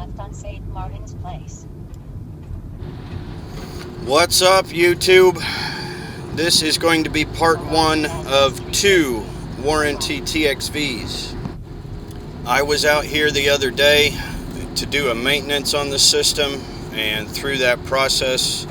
left on St. Martin's Place. What's up, YouTube? This is going to be part one of 2 warranty TXVs. I was out here the other day to do a maintenance on the system, and through that process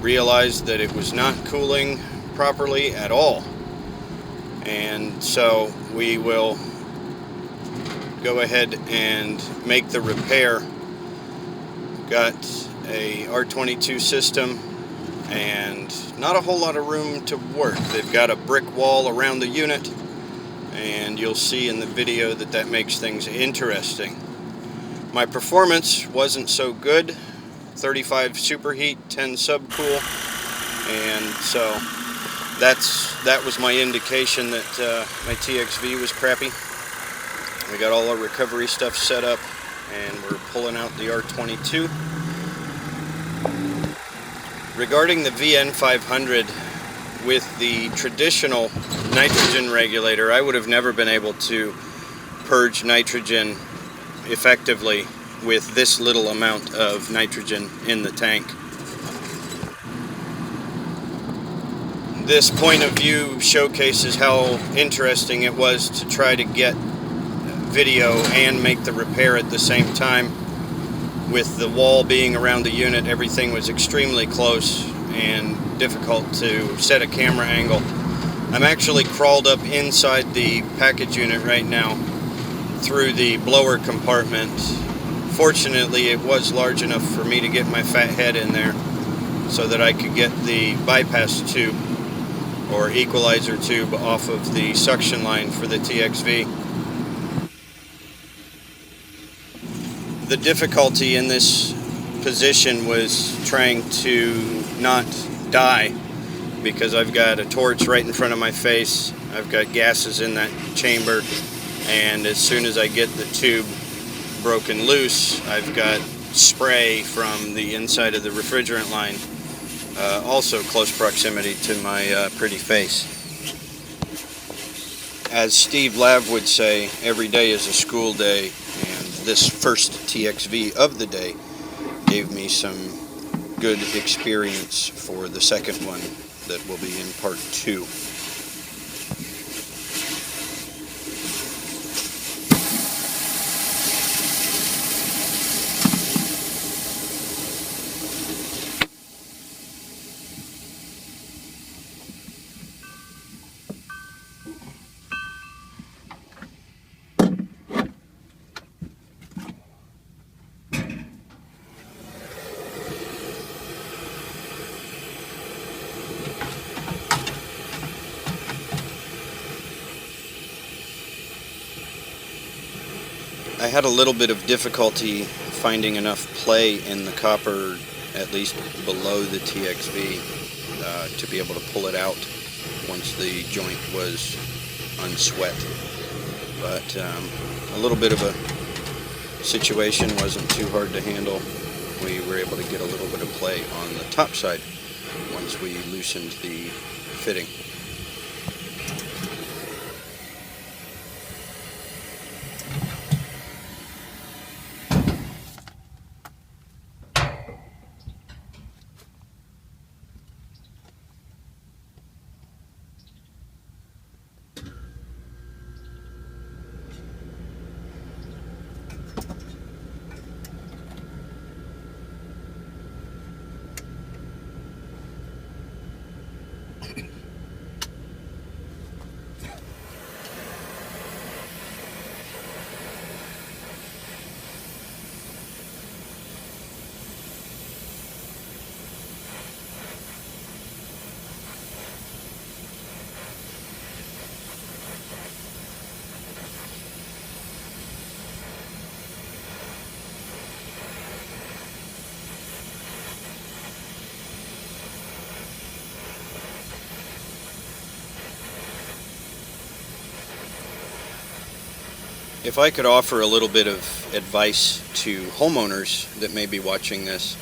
realized that it was not cooling properly at all. And so we will go ahead and make the repair. Got a R22 system and not a whole lot of room to work. They've got a brick wall around the unit, and you'll see in the video that that makes things interesting. My performance wasn't so good. 35 superheat, 10 subcool, and so that was my indication that my TXV was crappy. We got all our recovery stuff set up, and we're pulling out the R22. Regarding the VN500, with the traditional nitrogen regulator, I would have never been able to purge nitrogen effectively with this little amount of nitrogen in the tank. This point of view showcases how interesting it was to try to get video and make the repair at the same time. With the wall being around the unit, everything was extremely close and difficult to set a camera angle. I'm actually crawled up inside the package unit right now through the blower compartment. Fortunately, it was large enough for me to get my fat head in there so that I could get the bypass tube or equalizer tube off of the suction line for the TXV. The difficulty in this position was trying to not die, because I've got a torch right in front of my face, I've got gases in that chamber, and as soon as I get the tube broken loose, I've got spray from the inside of the refrigerant line, also close proximity to my pretty face. As Steve Lav would say, every day is a school day, and this first TXV of the day gave me some good experience for the second one that will be in part 2. I had a little bit of difficulty finding enough play in the copper, at least below the TXV, to be able to pull it out once the joint was unsweat. But a little bit of a situation, wasn't too hard to handle. We were able to get a little bit of play on the top side once we loosened the fitting. If I could offer a little bit of advice to homeowners that may be watching this,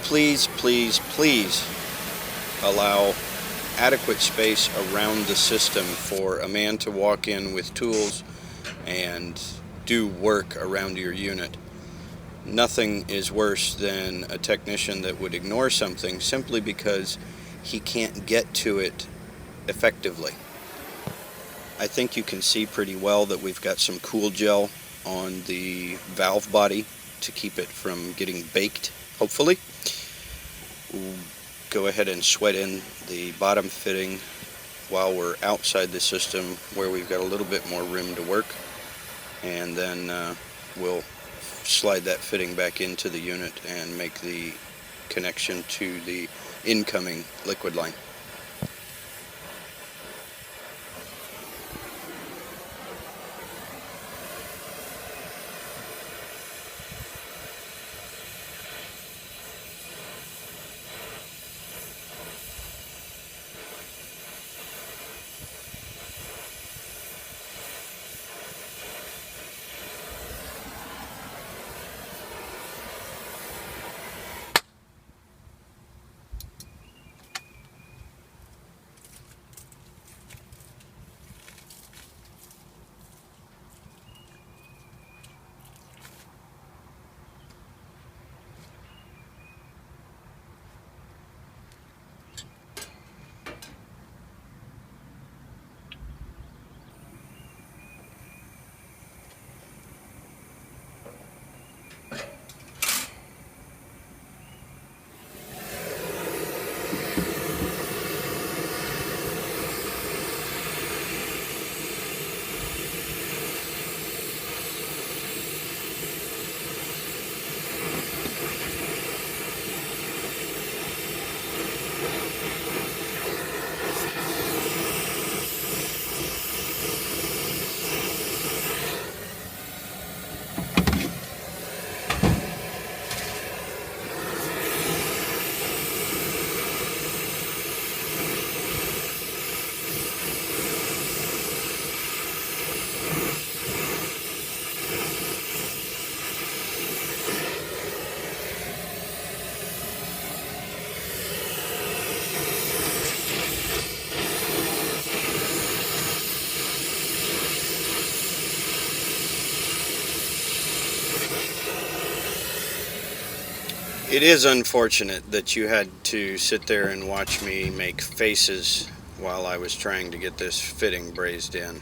please, please, please allow adequate space around the system for a man to walk in with tools and do work around your unit. Nothing is worse than a technician that would ignore something simply because he can't get to it effectively. I think you can see pretty well that we've got some cool gel on the valve body to keep it from getting baked, hopefully. We'll go ahead and sweat in the bottom fitting while we're outside the system where we've got a little bit more room to work, and then we'll slide that fitting back into the unit and make the connection to the incoming liquid line. It is unfortunate that you had to sit there and watch me make faces while I was trying to get this fitting brazed in.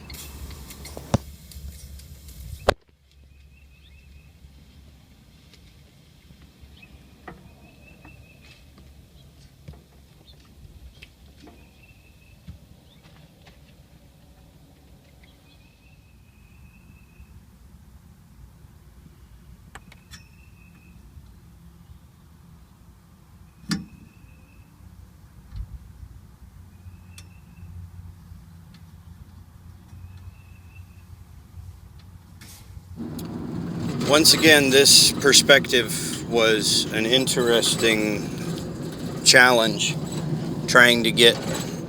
Once again, this perspective was an interesting challenge, trying to get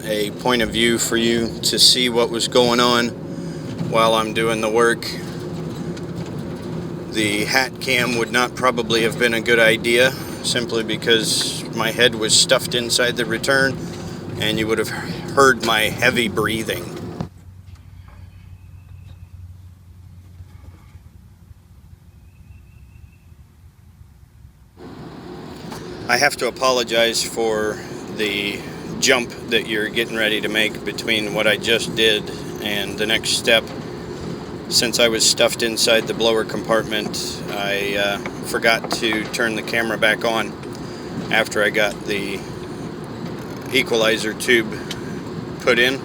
a point of view for you to see what was going on while I'm doing the work. The hat cam would not probably have been a good idea, simply because my head was stuffed inside the return and you would have heard my heavy breathing. I have to apologize for the jump that you're getting ready to make between what I just did and the next step. Since I was stuffed inside the blower compartment, I forgot to turn the camera back on after I got the equalizer tube put in.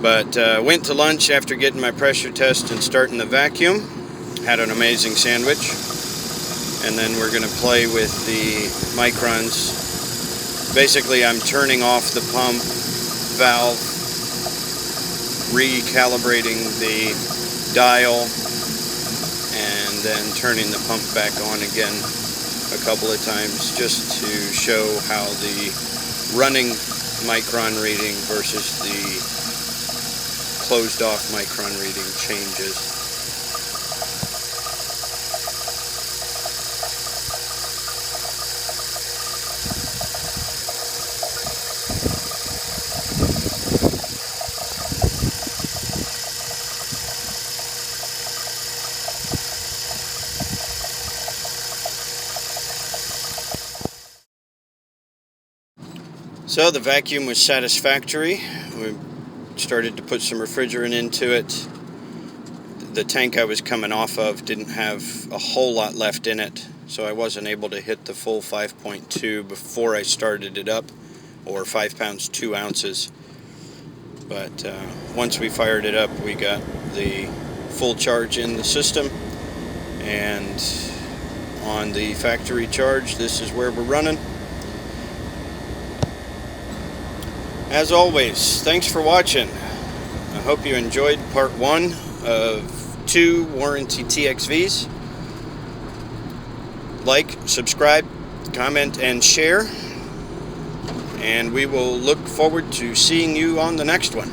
But went to lunch after getting my pressure test and starting the vacuum. Had an amazing sandwich. And then we're going to play with the microns. Basically, I'm turning off the pump valve, recalibrating the dial, and then turning the pump back on again a couple of times just to show how the running micron reading versus the closed off micron reading changes. So the vacuum was satisfactory. We started to put some refrigerant into it. The tank I was coming off of didn't have a whole lot left in it, so I wasn't able to hit the full 5.2 before I started it up, or 5 pounds 2 ounces. But once we fired it up, we got the full charge in the system, and on the factory charge, this is where we're running. As always, thanks for watching. I hope you enjoyed part 1 of 2 warranty TXVs. Like, subscribe, comment, and share. And we will look forward to seeing you on the next one.